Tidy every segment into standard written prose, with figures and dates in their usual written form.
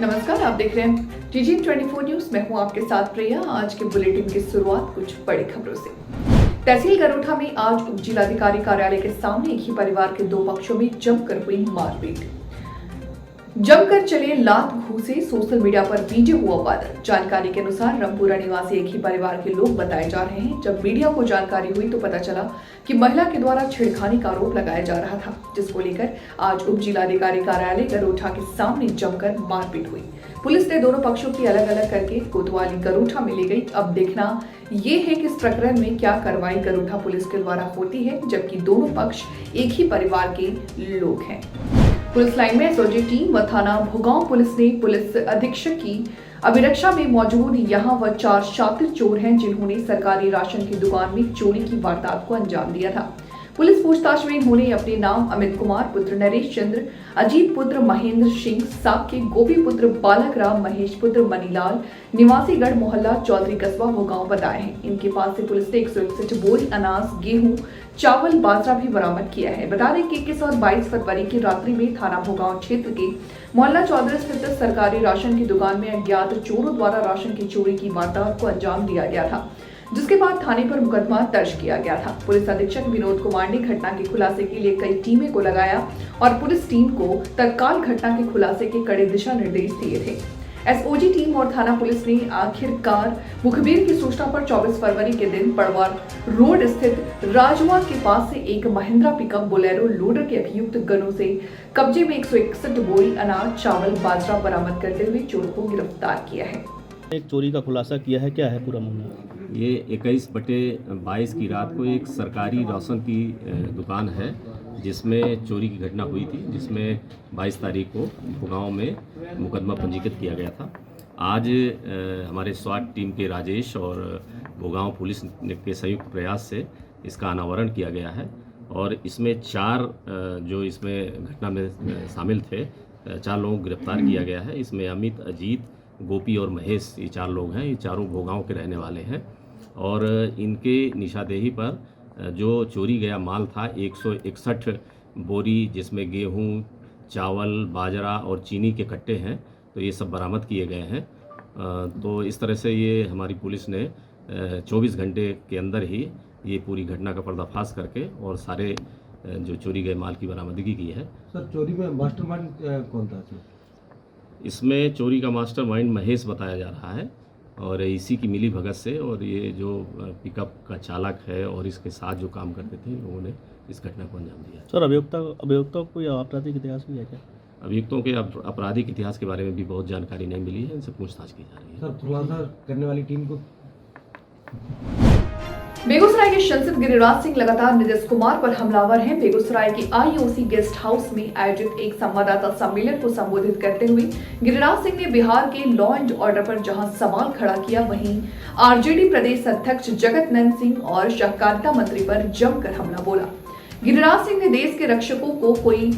नमस्कार, आप देख रहे हैं TGN 24 न्यूज। मैं हूं आपके साथ प्रिया। आज के बुलेटिन की शुरुआत कुछ बड़ी खबरों से। तहसील गरोठा में आज उप जिलाधिकारी कार्यालय के सामने एक ही परिवार के दो पक्षों में जमकर हुई मारपीट। जमकर चले लात घूसे, सोशल मीडिया पर वीडियो हुआ वायरल। जानकारी के अनुसार रामपुरा निवासी एक ही परिवार के लोग बताए जा रहे हैं। जब मीडिया को जानकारी हुई तो पता चला कि महिला के द्वारा छेड़खानी का आरोप लगाया जा रहा था, जिसको लेकर आज उप जिलाधिकारी कार्यालय गरोठा के सामने जमकर मारपीट हुई। पुलिस ने दोनों पक्षों की अलग अलग करके कोतवाली गरोठा में ले गई। अब देखना ये है कि इस प्रकरण में क्या कार्रवाई गरोठा पुलिस के द्वारा होती है, जबकि दोनों पक्ष एक ही परिवार के लोग हैं। पुलिस लाइन में एसओजी टीम व थाना भोगांव पुलिस ने पुलिस अधीक्षक की अभिरक्षा में मौजूद यहाँ वह 4 शातिर चोर हैं, जिन्होंने सरकारी राशन की दुकान में चोरी की वारदात को अंजाम दिया था। पुलिस पूछताछ में इन्होंने अपने नाम अमित कुमार पुत्र नरेश चंद्र, अजीत पुत्र महेंद्र सिंह, साक्य गोपी पुत्र बालक राम, महेश पुत्र मनीलाल, निवासीगढ़ मोहल्ला चौधरी कस्बा भोगांव बताए हैं। इनके पास से पुलिस ने 161 बोरी अनाज, गेहूं, चावल, बाजरा भी बरामद किया है। बता दें कि 21 और 22 फरवरी की रात्रि में थाना भोगांव क्षेत्र के मोहल्ला चौधरी स्थित सरकारी राशन की दुकान में अज्ञात चोरों द्वारा राशन की चोरी की वारदात को अंजाम दिया गया था, जिसके बाद थाने पर मुकदमा दर्ज किया गया था। पुलिस अधीक्षक विनोद कुमार ने घटना के खुलासे के लिए कई टीमें को लगाया और पुलिस टीम को तत्काल घटना के खुलासे के कड़े दिशा निर्देश दिए थे। एसओजी टीम और थाना पुलिस ने आखिरकार मुखबिर की सूचना पर 24 फरवरी के दिन पड़वार रोड स्थित राजवा के पास से एक महिंद्रा पिकअप बोलेरो लोडर के अभियुक्त गनों से कब्जे में 161 बोरी अनाज, चावल, बाजरा बरामद करते हुए चोर को गिरफ्तार किया है। एक चोरी का खुलासा किया है, क्या है पूरा मामला? ये 21/22 की रात को एक सरकारी राशन की दुकान है, जिसमें चोरी की घटना हुई थी, जिसमें 22 तारीख को भोगांव में मुकदमा पंजीकृत किया गया था। आज हमारे स्वाट टीम के राजेश और भोगांव पुलिस के संयुक्त प्रयास से इसका अनावरण किया गया है और इसमें 4 जो इसमें घटना में शामिल थे 4 लोगों को गिरफ्तार किया गया है। इसमें अमित, अजीत, गोपी और महेश, ये 4 लोग हैं। ये चारों भोगांव के रहने वाले हैं और इनके निशादेही पर जो चोरी गया माल था 161 बोरी, जिसमें गेहूं, चावल, बाजरा और चीनी के कट्टे हैं, तो ये सब बरामद किए गए हैं। तो इस तरह से ये हमारी पुलिस ने 24 घंटे के अंदर ही ये पूरी घटना का पर्दाफाश करके और सारे जो चोरी गए माल की बरामदगी की है। सर, चोरी में मास्टरमाइंड कौन था? इसमें चोरी का मास्टरमाइंड महेश बताया जा रहा है और इसी की मिली भगत से, और ये जो पिकअप का चालक है और इसके साथ जो काम करते थे, लोगों ने इस घटना को अंजाम दिया। सर, अभियुक्तों को या आपराधिक इतिहास भी है क्या? अभियुक्तों के आपराधिक इतिहास के बारे में भी बहुत जानकारी नहीं मिली है, इनसे पूछताछ की जा रही है। सर, खुलासा करने वाली टीम को बेगूसराय के सांसद गिरिराज सिंह लगातार नीतीश कुमार पर हमलावर हैं। बेगूसराय के आईओसी गेस्ट हाउस में आयोजित एक संवाददाता सम्मेलन को संबोधित करते हुए गिरिराज सिंह ने बिहार के लॉ एंड ऑर्डर पर जहां सवाल खड़ा किया, वहीं आरजेडी प्रदेश अध्यक्ष जगत नंद सिंह और सहकारिता मंत्री पर जमकर हमला बोला। गिरिराज सिंह ने देश के रक्षकों को कोई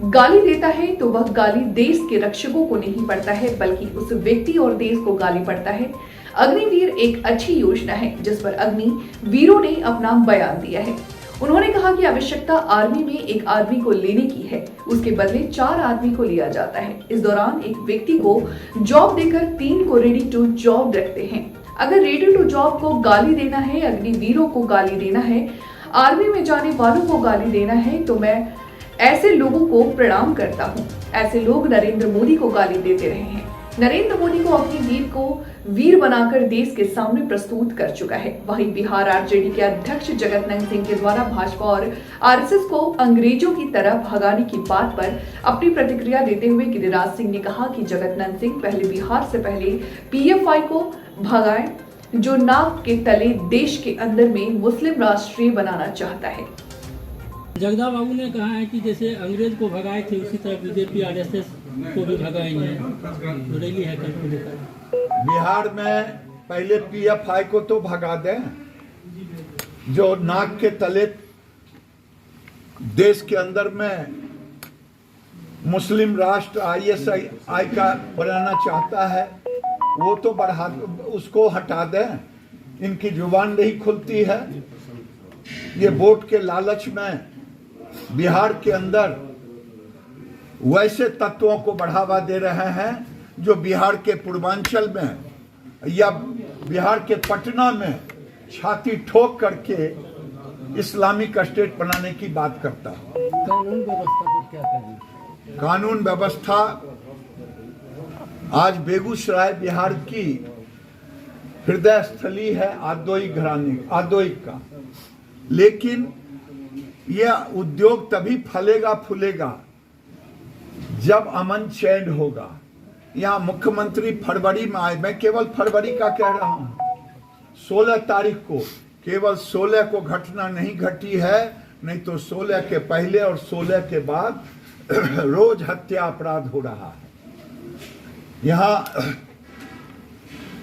गाली देता है तो वह गाली देश के रक्षकों को नहीं पड़ता है, बल्कि उस व्यक्ति और देश को गाली पड़ता है। अग्निवीर एक अच्छी योजना है जिस पर अग्निवीरों ने अपना बयान दिया है। उन्होंने कहा कि आवश्यकता आर्मी में एक आदमी को लेने की है, उसके बदले 4 आदमी को लिया जाता है। इस दौरान एक व्यक्ति को जॉब देकर 3 को रेडी टू जॉब रखते हैं। अगर रेडी टू जॉब को गाली देना है, अग्निवीरों को गाली देना है, आर्मी में जाने वालों को गाली देना है, तो मैं ऐसे लोगों को प्रणाम करता हूँ। ऐसे लोग नरेंद्र मोदी को गाली देते रहे हैं, नरेंद्र मोदी को अपनी वीर बनाकर देश के सामने प्रस्तुत कर चुका है। वहीं बिहार आरजेडी के अध्यक्ष जगन्नाथ सिंह के द्वारा भाजपा और आरएसएस को अंग्रेजों की तरह भगाने की बात पर अपनी प्रतिक्रिया देते हुए गिरिराज सिंह ने कहा कि जगन्नाथ सिंह पहले बिहार से पहले पीएफआई को भगाए, जो नाक के तले देश के अंदर में मुस्लिम राष्ट्रीय बनाना चाहता है। जगदा बाबू ने कहा है कि जैसे अंग्रेज को भगाए थे उसी तरह बीजेपी आरएसएस को भी भगाएंगे। रैली है कल को लेकर। बिहार में पहले पीएफआई को तो भगा दें, जो नाक के तले देश के अंदर में मुस्लिम राष्ट्र आईएसआई का बनाना चाहता है, वो तो उसको हटा दें। इनकी जुबान नहीं खुलती है। ये वोट के लालच में बिहार के अंदर वैसे तत्वों को बढ़ावा दे रहे हैं जो बिहार के पूर्वांचल में या बिहार के पटना में छाती ठोक करके इस्लामिक स्टेट बनाने की बात करता है। कानून व्यवस्था पर क्या कहेंगे? कानून व्यवस्था आज बेगूसराय बिहार की हृदय स्थली है आदोई का, लेकिन यह उद्योग तभी फलेगा फूलेगा जब अमन चैन होगा। यहाँ मुख्यमंत्री फरवरी में आए, मैं केवल फरवरी का कह रहा हूं, 16 तारीख को, केवल 16 को घटना नहीं घटी है, नहीं तो 16 के पहले और 16 के बाद रोज हत्या अपराध हो रहा है। यहाँ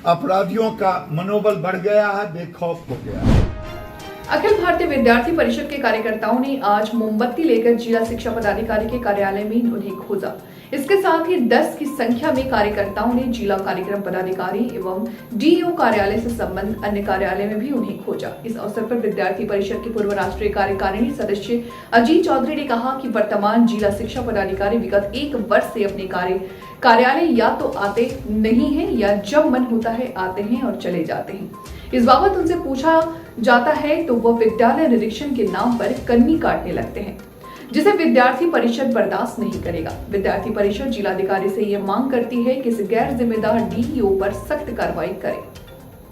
अपराधियों का मनोबल बढ़ गया है, बेखौफ हो गया है। अखिल भारतीय विद्यार्थी परिषद के कार्यकर्ताओं ने आज मोमबत्ती लेकर जिला शिक्षा पदाधिकारी के कार्यालय में उन्हें खोजा। इसके साथ ही 10 की संख्या में कार्यकर्ताओं ने जिला कार्यक्रम पदाधिकारी एवं डीईओ कार्यालय से संबंध अन्य कार्यालय में भी उन्हें खोजा। इस अवसर पर विद्यार्थी परिषद के पूर्व राष्ट्रीय कार्यकारिणी सदस्य अजीत चौधरी ने कहा कि वर्तमान जिला शिक्षा पदाधिकारी विगत 1 वर्ष से अपने कार्यालय या तो आते नहीं है या जब मन होता है आते हैं और चले जाते हैं। इस बाबत उनसे पूछा जाता है तो वह विद्यालय निरीक्षण के नाम पर कन्नी काटने लगते हैं, जिसे विद्यार्थी परिषद बर्दाश्त नहीं करेगा। विद्यार्थी परिषद जिलाधिकारी से यह मांग करती है कि इस गैर जिम्मेदार डीईओ पर सख्त कार्रवाई करे।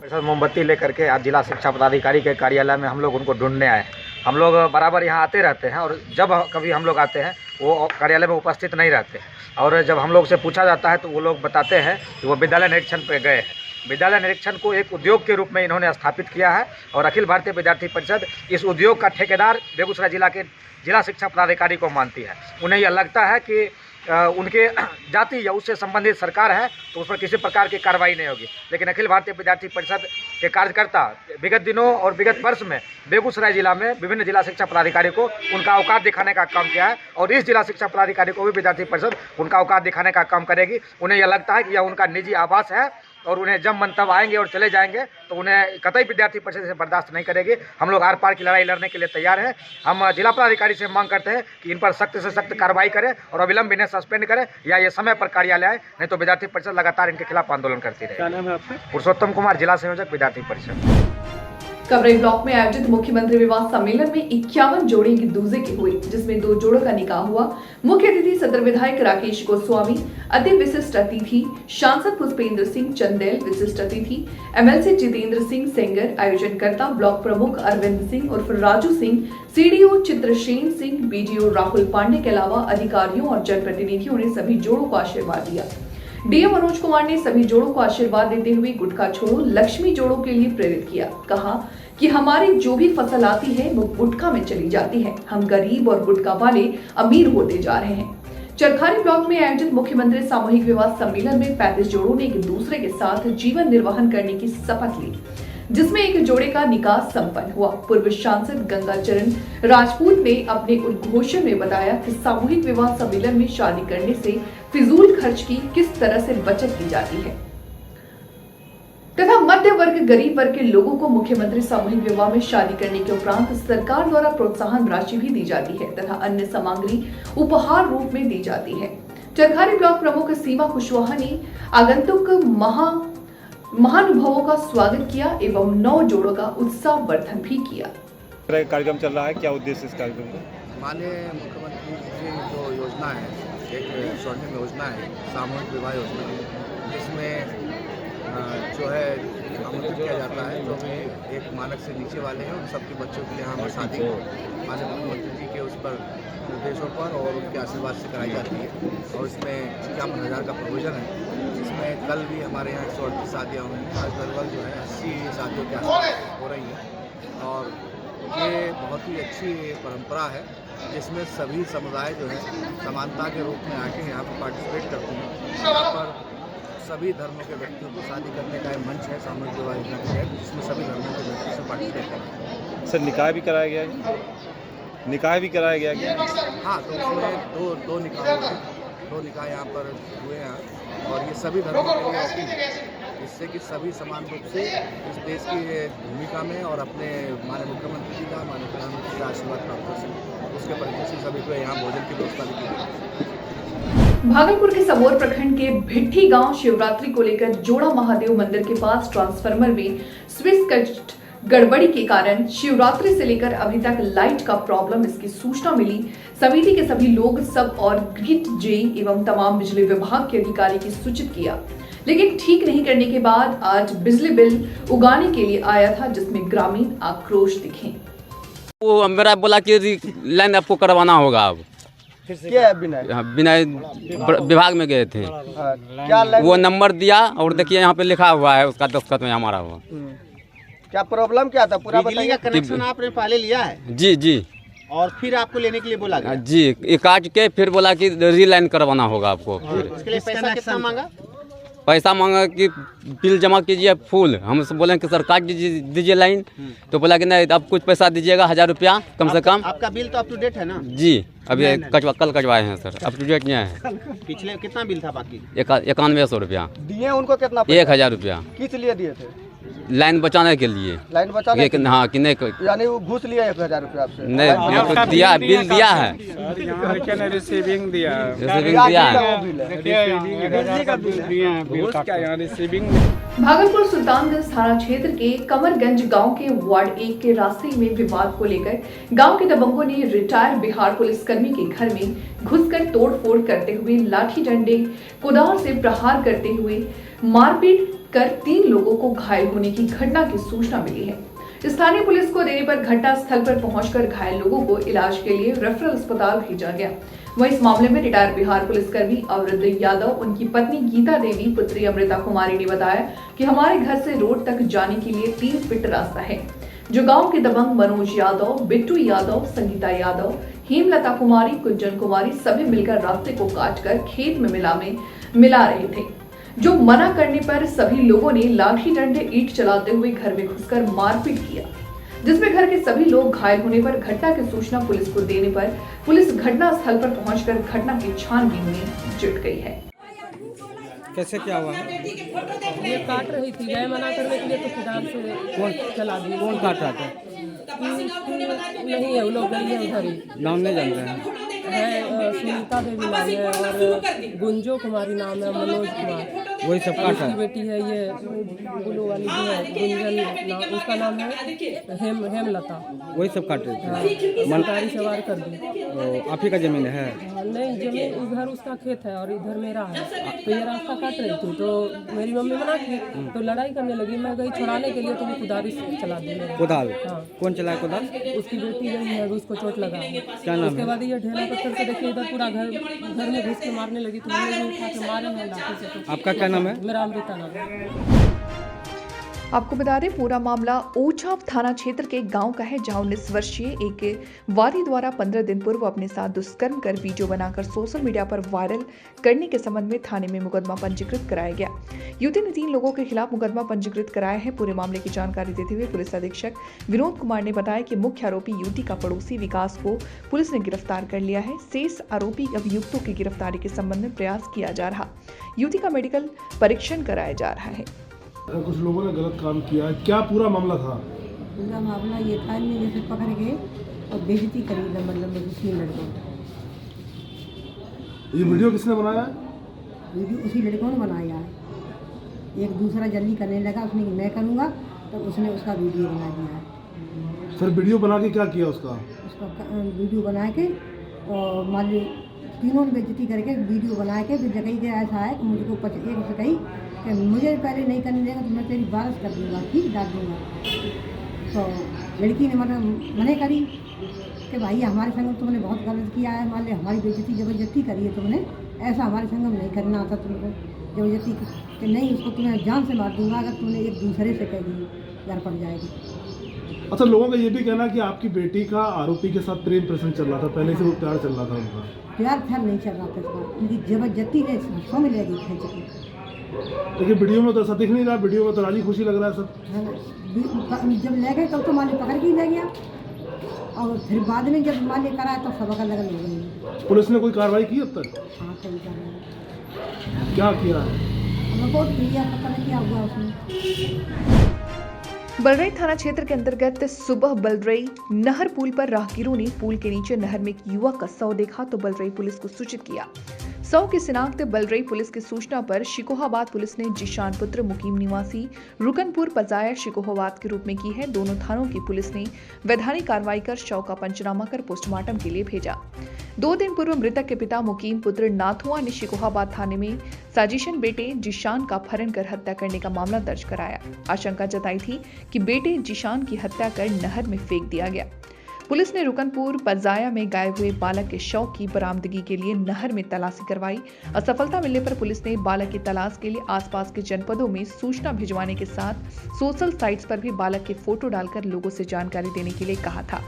परिषद मोमबत्ती लेकर के आज जिला शिक्षा पदाधिकारी के कार्यालय में हम लोग उनको ढूंढने आए। हम लोग बराबर यहाँ आते रहते हैं और जब कभी हम लोग आते हैं वो कार्यालय में उपस्थित नहीं रहते, और जब हम लोग से पूछा जाता है तो वो लोग बताते हैं कि वो विद्यालय निरीक्षण पे गए हैं। विद्यालय निरीक्षण को एक उद्योग के रूप में इन्होंने स्थापित किया है और अखिल भारतीय विद्यार्थी परिषद इस उद्योग का ठेकेदार बेगूसराय जिला के जिला शिक्षा पदाधिकारी को मानती है। उन्हें यह लगता है कि उनके जाति या उससे संबंधित सरकार है तो उस पर किसी प्रकार की कार्रवाई नहीं होगी, लेकिन अखिल भारतीय विद्यार्थी परिषद के कार्यकर्ता विगत दिनों और विगत वर्ष में बेगूसराय जिला में विभिन्न जिला शिक्षा पदाधिकारी को उनका औकात दिखाने का काम किया है और इस जिला शिक्षा पदाधिकारी को भी विद्यार्थी परिषद उनका औकात दिखाने का काम करेगी। उन्हें यह लगता है कि यह उनका निजी आवास है और उन्हें जब मन तब आएंगे और चले जाएंगे, तो उन्हें कतई विद्यार्थी परिषद से बर्दाश्त नहीं करेगी। हम लोग आर पार की लड़ाई लड़ने के लिए तैयार हैं। हम जिला पदाधिकारी से मांग करते हैं कि इन पर सख्त से सख्त कार्रवाई करें और अविलंब इन्हें सस्पेंड करें या ये समय पर कार्यालय आए, नहीं तो विद्यार्थी परिषद लगातार इनके खिलाफ आंदोलन करती रहेगी। क्या नाम है आपका? पुरुषोत्तम कुमार, जिला संयोजक विद्यार्थी परिषद। कवरई ब्लॉक में आयोजित मुख्यमंत्री विवाह सम्मेलन में 51 जोड़े की दूजे की हुई, जिसमें 2 जोड़ों का निकाह हुआ। मुख्य अतिथि सदर विधायक राकेश गोस्वामी, अति विशिष्ट अतिथि सांसद पुष्पेंद्र सिंह चंदेल, विशिष्ट अतिथि एमएलसी जितेंद्र सिंह सेंगर, आयोजनकर्ता ब्लॉक प्रमुख अरविंद सिंह उर्फ राजू सिंह, सीडीओ चित्रसेन सिंह, बीडीओ राहुल पांडे के अलावा अधिकारियों और जनप्रतिनिधियों ने सभी जोड़ों को आशीर्वाद दिया। डीएम मनोज कुमार ने सभी जोड़ों को आशीर्वाद देते हुए गुटखा छोड़ो लक्ष्मी जोड़ों के लिए प्रेरित किया। कहा कि हमारी जो भी फसल आती है वो गुटखा में चली जाती है, हम गरीब और गुटखा वाले अमीर होते जा रहे हैं। चरखारी ब्लॉक में आयोजित मुख्यमंत्री सामूहिक विवाह सम्मेलन में 35 जोड़ों ने एक दूसरे के साथ जीवन निर्वाहन करने की शपथ ली, जिसमें एक जोड़े का निकाह संपन्न हुआ। पूर्व सांसद गंगाचरण राजपूत ने अपने उद्घोषण में बताया कि सामूहिक विवाह सम्मेलन में शादी करने से फिजूल खर्च की किस तरह से बचत की जाती है तथा मध्य वर्ग गरीब वर्ग के लोगों को मुख्यमंत्री सामूहिक विवाह में शादी करने के उपरांत सरकार द्वारा प्रोत्साहन राशि भी दी जाती है तथा अन्य सामग्री उपहार रूप में दी जाती है। चरखारी ब्लॉक प्रमुख सीमा कुशवाहा ने आगंतुक महानुभावों का स्वागत किया एवं 9 जोड़ों का उत्साहवर्धन भी किया। कार्यक्रम चल रहा है, क्या उद्देश्य इस कार्यक्रम का? माननीय मुख्यमंत्री की जो योजना है, एक स्वर्णिम योजना है, सामूहिक विवाह योजना, जिसमें जो है आमंत्रित किया जाता है जो हमें एक मानक से नीचे वाले हैं उन सबके बच्चों के लिए यहाँ पर शादी माननीय मुख्यमंत्री जी के उस पर निर्देशों पर और उनके आशीर्वाद से कराई जाती है। और इसमें 51,000 का प्रोविज़न है। इसमें कल भी हमारे यहाँ 138 शादियाँ हुई हैं। आज लगभग जो है 80 शादियों के आसपास हो रही हैं और ये बहुत ही अच्छी परंपरा है जिसमें सभी समुदाय जो है समानता के रूप में आके यहाँ पर पार्टिसिपेट करते हैं। यहाँ पर सभी धर्मों के व्यक्तियों को शादी करने का एक मंच है सामूहिक विवाह योजना के तहत जिसमें सभी धर्मों के व्यक्ति से पार्टिसिपेट करते हैं। सर निकाह भी कराया गया है? निकाह भी कराया गया क्या? हाँ, तो उसमें दो निकाह हुए हैं। 2 निकाह यहाँ पर हुए हैं और ये सभी धर्मों के लिए ओपन है जिससे कि सभी समान रूप से इस देश की भूमिका में और अपने माननीय मुख्यमंत्री जी का माननीय प्रधानमंत्री का आशीर्वाद प्राप्त कर सकें। उसके परिप्रेक्ष्य से सभी को यहाँ भोजन की व्यवस्था भी की गई। भागलपुर के सबौर प्रखंड के भिट्ठी गांव शिवरात्रि को लेकर जोड़ा महादेव मंदिर के पास ट्रांसफार्मर में स्विच कट गड़बड़ी के कारण शिवरात्रि से लेकर अभी तक लाइट का प्रॉब्लम इसकी सूचना मिली। समिति के सभी लोग सब और ग्रिड जेई एवं तमाम बिजली विभाग के अधिकारी की सूचित किया, लेकिन ठीक नहीं करने के बाद आज बिजली बिल उगाने के लिए आया था जिसमें ग्रामीण आक्रोश दिखे। वो मेरा बोला कि लाइन आपको करवाना होगा। अब क्या है बिना विभाग में गए थे, क्या वो नंबर दिया और देखिए यहाँ पे लिखा हुआ है उसका दस्तखत में हमारा हुआ। क्या प्रॉब्लम क्या था पूरा बताइए। का कनेक्शन आपने पहले लिया है? जी जी। और फिर आपको लेने के लिए बोला गया? जी, ये काट के फिर बोला कि रीलाइन करवाना होगा आपको। इसके लिए पैसा कितना मांगा? पैसा मांगा कि बिल जमा कीजिए फुल। हम बोले कि सर काट दीजिए लाइन, तो बोला कि नहीं अब कुछ पैसा दीजिएगा 1000 रुपया कम से कम। आपका बिल तो अप टू डेट है ना? जी, अभी कल कटवाए हैं सर, अप टू डेट नहीं है। पिछले कितना बिल था बाकी? 9100 रुपया। दिए उनको कितना? 1000 रुपया। किस लिए दिए थे? लाइन बचाने के लिए। लाइन बचाने के लिए? हाँ कि नहीं, यानी वो घूस लिया 1000 रुपया आपसे? नहीं, तो दिया, बिल दिया है। रिसीविंग दिया है। भागलपुर सुल्तानगंज थाना क्षेत्र के कमरगंज गांव के वार्ड 1 के रास्ते में विवाद को लेकर गांव के दबंगों ने रिटायर्ड बिहार पुलिसकर्मी के घर में घुसकर तोड़फोड़ करते हुए लाठी डंडे कुदाल से प्रहार करते हुए मारपीट कर 3 लोगों को घायल होने की घटना की सूचना मिली है। स्थानीय पुलिस को देने पर घटना स्थल पर पहुंचकर घायल लोगों को इलाज के लिए रेफरल अस्पताल भेजा गया। वहीं इस मामले में रिटायर्ड बिहार पुलिसकर्मी अवरुद्ध यादव, उनकी पत्नी गीता देवी, पुत्री अमृता कुमारी ने बताया कि हमारे घर से रोड तक जाने के लिए 3 फीट रास्ता है, जो गांव के दबंग मनोज यादव, बिट्टू यादव, संगीता यादव, हेमलता कुमारी, कुंजन कुमारी सभी मिलकर रास्ते को काटकर खेत में मिला रहे थे, जो मना करने पर सभी लोगों ने लाठी डंडे ईंट चलाते हुए घर में घुसकर मारपीट किया, जिसमें घर के सभी लोग घायल होने पर घटना की सूचना पुलिस को देने पर पुलिस घटना स्थल पर पहुंचकर घटना की छानबीन में जुट गई है। कैसे क्या हुआ? ये काट रही थी, गए मना करने के लिए तो कुदाल से कौन चला दी। कौन काट रहा था? नहीं है, वो लोग गई है उधर ही। नाम नहीं जान रहे हैं? है सुनीता देवी नाम है और गुंजो कुमारी नाम है, मनोज कुमार वही सब काट उसकी बेटी है। ये बुलू वाली जो है गुंजन नाम, उसका नाम है हेमलता। वही सब काट रहे थे? मनकारी सवार कर दी। तो आप ही का जमीन है? नहीं, जमीन उधर उसका खेत है और इधर मेरा है। तो ये रास्ता काट रही थी तो मेरी मम्मी मना की तो लड़ाई करने लगी। मैं गई छुड़ाने के लिए तो वो कुदारी से चला दी। कुदाल? हाँ। कौन चलाया कुदाल? उसकी बेटी गई है, उसको चोट लगा। क्या नाम? उसके बाद ये ढेला पत्थर से देखिए इधर पूरा घर में घुस के मारने लगी तो हमने भी उठा के मारे हैं लाठी से। आपका क्या नाम है? मेरा अमृता नाम है। आपको बता दें पूरा मामला ओछाव थाना क्षेत्र के गांव का है, जहां 19 वर्षीय एक वादी द्वारा 15 दिन पूर्व अपने साथ दुष्कर्म कर वीडियो बनाकर सोशल मीडिया पर वायरल करने के संबंध में थाने में मुकदमा पंजीकृत कराया गया। युवती ने 3 लोगों के खिलाफ मुकदमा पंजीकृत कराया है। पूरे मामले की जानकारी देते हुए पुलिस अधीक्षक विनोद कुमार ने बताया कि मुख्य आरोपी युवती का पड़ोसी विकास को पुलिस ने गिरफ्तार कर लिया है। शेष आरोपी अभियुक्तों की गिरफ्तारी के संबंध में प्रयास किया जा रहा। युवती का मेडिकल परीक्षण कराया जा रहा है। कुछ लोगों ने गलत काम किया है, क्या पूरा मामला था? पूरा मामला ये था, इनने जैसे पकड़ गए और बेइज्जती करी, मतलब उसी लड़कों। ये वीडियो किसने बनाया? वीडियो उसी लड़कों ने बनाया है। एक दूसरा जल्दी करने लगा, उसने कि मैं करूँगा, तो उसने उसका वीडियो बना दिया है। फिर वीडियो बना के क्या किया उसका वीडियो बना के और मान ली तीनों ने बेइज्जती करके वीडियो बना के फिर जगह के ऐसा है कि मुझको एक से कही कि मुझे पहले नहीं करने देगा तो मैं तेरी बारिश कर दूँगा, ठीक डाल दूँगा। तो लड़की ने मने करी कि भाई हमारे संग तुमने बहुत गलत किया है, मान ले हमारी बेइज्जती ज़बरदस्ती करी है तुमने, ऐसा हमारे संग नहीं करना आता तुमको ज़बरदस्ती कि नहीं, उसको तुम्हें जान से मार दूँगा अगर तुमने एक दूसरे से कह दी घर पड़ जाएगी। अच्छा, लोगों का ये भी कहना है कि आपकी बेटी का आरोपी के साथ प्रेम प्रसंग चल रहा था, पहले से वो प्यार चल रहा था उनका। प्यार फ्यार नहीं चल रहा था इसका, उनकी ज़बरदस्ती ने सौ में लेगी खींच के। लेकिन वीडियो में तो ऐसा दिख नहीं रहा, वीडियो में तो राजी खुशी लग रहा है सब। जब ले गए तब तो मान ली पकड़ के ही ले गया, और फिर बाद में जब मान ली कराया तब सबका लगन हो गई। पुलिस ने कोई कार्रवाई की अब तक? हाँ, कोई कार्रवाई क्या किया है? हमें बहुत क्रिया पता नहीं क्या हुआ उसमें। बलरई थाना क्षेत्र के अंतर्गत सुबह बलरई नहर पुल पर राहगीरों ने पुल के नीचे नहर में एक युवक का शव देखा तो बलरई पुलिस को सूचित किया। शव की शिनाख्त बलरई पुलिस की सूचना पर शिकोहाबाद पुलिस ने जिशान पुत्र मुकीम निवासी रुकनपुर पजाया शिकोहाबाद के रूप में की है। दोनों थानों की पुलिस ने वैधानिक कार्रवाई कर शव का पंचनामा कर पोस्टमार्टम के लिए भेजा। 2 दिन पूर्व मृतक के पिता मुकीम पुत्र नाथुआ ने शिकोहाबाद थाने में साजिशन बेटे जिशान का अपहरण कर हत्या करने का मामला दर्ज कराया। आशंका जताई थी कि बेटे जिशान की हत्या कर नहर में फेंक दिया गया। पुलिस ने रुकनपुर पजाया में गायब हुए बालक के शव की बरामदगी के लिए नहर में तलाशी करवाई। असफलता मिलने पर पुलिस ने बालक की तलाश के लिए आसपास के जनपदों में सूचना भिजवाने के साथ सोशल साइट्स पर भी बालक के फोटो डालकर लोगों से जानकारी देने के लिए कहा था,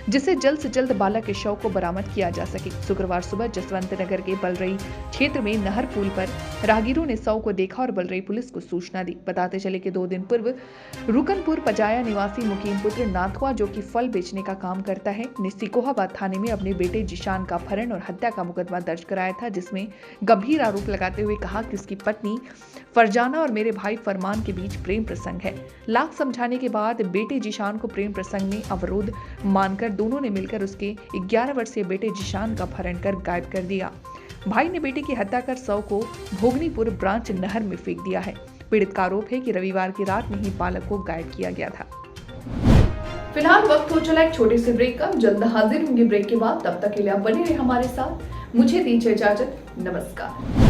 जिससे जल्द से जल्द बालक के शव को बरामद किया जा सके। शुक्रवार सुबह जसवंत नगर के बलरई क्षेत्र में नहर पुल पर राहगीरों ने शव को देखा और बलरई पुलिस को सूचना दी। बताते चले कि 2 दिन पूर्व रुकनपुर पजाया निवासी मुकीम पुत्र नाथुआ, जो कि फल बेचने का काम करता है, ने सिकोहाबाद थाने में अपने बेटे जिशान का अपहरण और हत्या का मुकदमा दर्ज कराया था, जिसमें गंभीर आरोप लगाते हुए कहा कि उसकी पत्नी फरजाना और मेरे भाई फरमान के बीच प्रेम प्रसंग है। लाख समझाने के बाद बेटे जिशान को प्रेम प्रसंग में अवरोध मानकर दोनों ने मिलकर उसके 11 वर्षीय बेटे जिशान का अपहरण कर गायब कर दिया। भाई ने बेटे की हत्या कर शव को भोगनीपुर ब्रांच नहर में फेंक दिया है। पीड़ित का आरोप है कि रविवार की रात में ही बालक को गायब किया गया था। फिलहाल वक्त हो चला एक छोटे से ब्रेक का। जल्द हाजिर होंगे ब्रेक के बाद, तब तक के लिए आप बने रहे हमारे साथ। मुझे दीजिए इजाजत, नमस्कार।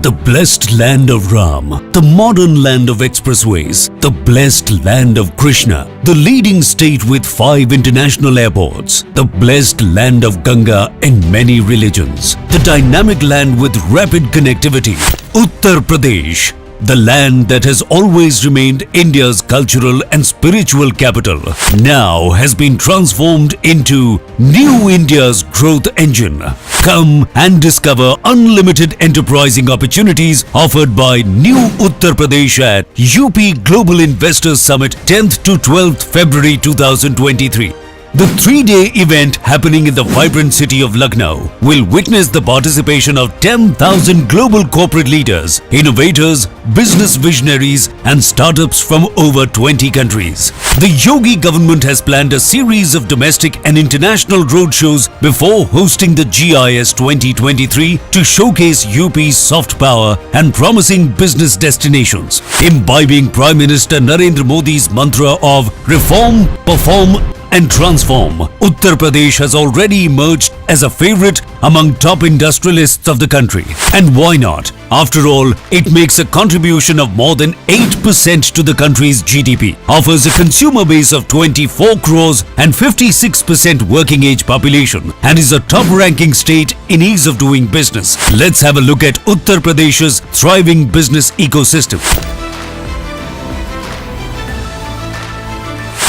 The blessed land of Ram, the modern land of expressways, the blessed land of Krishna, the leading state with 5 international airports, the blessed land of Ganga and many religions, the dynamic land with rapid connectivity, Uttar Pradesh, the land that has always remained India's cultural and spiritual capital, now has been transformed into New India's growth engine. Come and discover unlimited enterprising opportunities offered by New Uttar Pradesh at UP Global Investors Summit 10th to 12th February 2023. The 3-day event happening in the vibrant city of Lucknow will witness the participation of 10,000 global corporate leaders, innovators, business visionaries and startups from over 20 countries. The Yogi government has planned a series of domestic and international roadshows before hosting the GIS 2023 to showcase UP's soft power and promising business destinations, imbibing Prime Minister Narendra Modi's mantra of reform, perform and transform. Uttar Pradesh has already emerged as a favorite among top industrialists of the country. And why not? After all, it makes a contribution of more than 8% to the country's GDP, offers a consumer base of 24 crores and 56% working age population, and is a top-ranking state in ease of doing business. Let's have a look at Uttar Pradesh's thriving business ecosystem.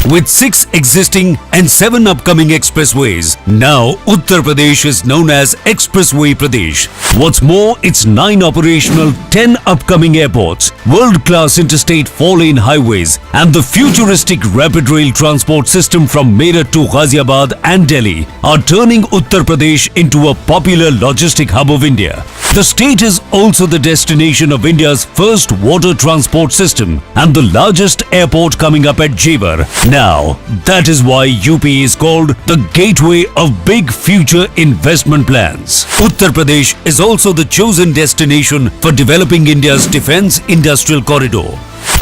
With 6 existing and 7 upcoming expressways, now Uttar Pradesh is known as Expressway Pradesh. What's more, its 9 operational, 10 upcoming airports, world-class interstate 4-lane highways, and the futuristic rapid rail transport system from Meerut to Ghaziabad and Delhi are turning Uttar Pradesh into a popular logistic hub of India. The state is also the destination of India's first water transport system and the largest airport coming up at Jewar. Now, that is why UP is called the gateway of big future investment plans. Uttar Pradesh is also the chosen destination for developing India's defense industrial corridor.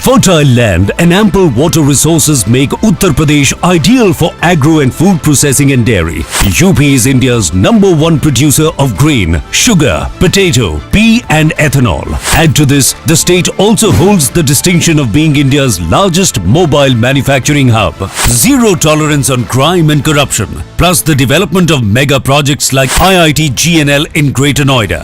Fertile land and ample water resources make Uttar Pradesh ideal for agro and food processing and dairy. UP is India's #1 producer of grain, sugar, potato, pea and ethanol. Add to this, the state also holds the distinction of being India's largest mobile manufacturing hub. Zero tolerance on crime and corruption, plus the development of mega projects like IIT GNL in Greater Noida,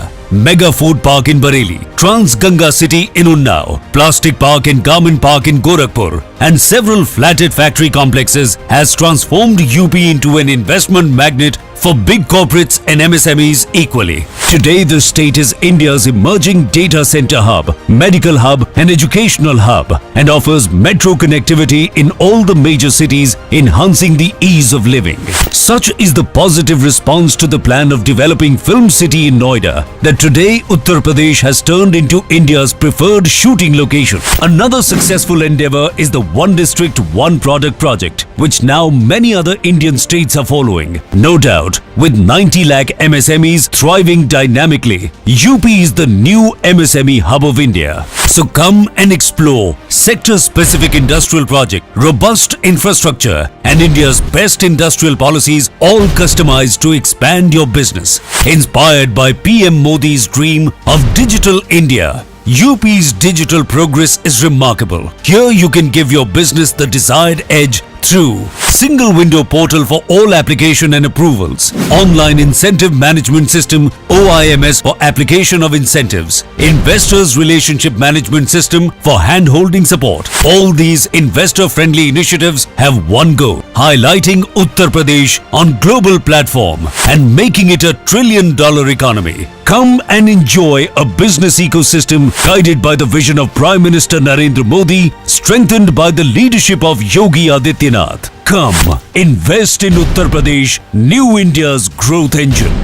Mega Food Park in Bareilly, Trans Ganga City in Unnao, Plastic Park and Garment Park in Gorakhpur, and several flatted factory complexes has transformed UP into an investment magnet for big corporates and MSMEs equally. Today, the state is India's emerging data center hub, medical hub, and educational hub, and offers metro connectivity in all the major cities, enhancing the ease of living. Such is the positive response to the plan of developing Film City in Noida that today Uttar Pradesh has turned into India's preferred shooting location. Another successful endeavor is the One District, One Product project, which now many other Indian states are following. No doubt, with 90 lakh MSMEs thriving dynamically, UP is the new MSME hub of India. So come and explore sector-specific industrial project, robust infrastructure, and India's best industrial policies, all customized to expand your business. Inspired by PM Modi's dream of Digital India, UP's digital progress is remarkable. Here you can give your business the desired edge through single window portal for all application and approvals, online incentive management system OIMS for application of incentives, investors relationship management system for hand-holding support. All these investor-friendly initiatives have one goal: highlighting Uttar Pradesh on global platform and making it a $1 trillion economy. Come and enjoy a business ecosystem guided by the vision of Prime Minister Narendra Modi, strengthened by the leadership of Yogi Adityanath. Come, invest in Uttar Pradesh, new India's growth engine.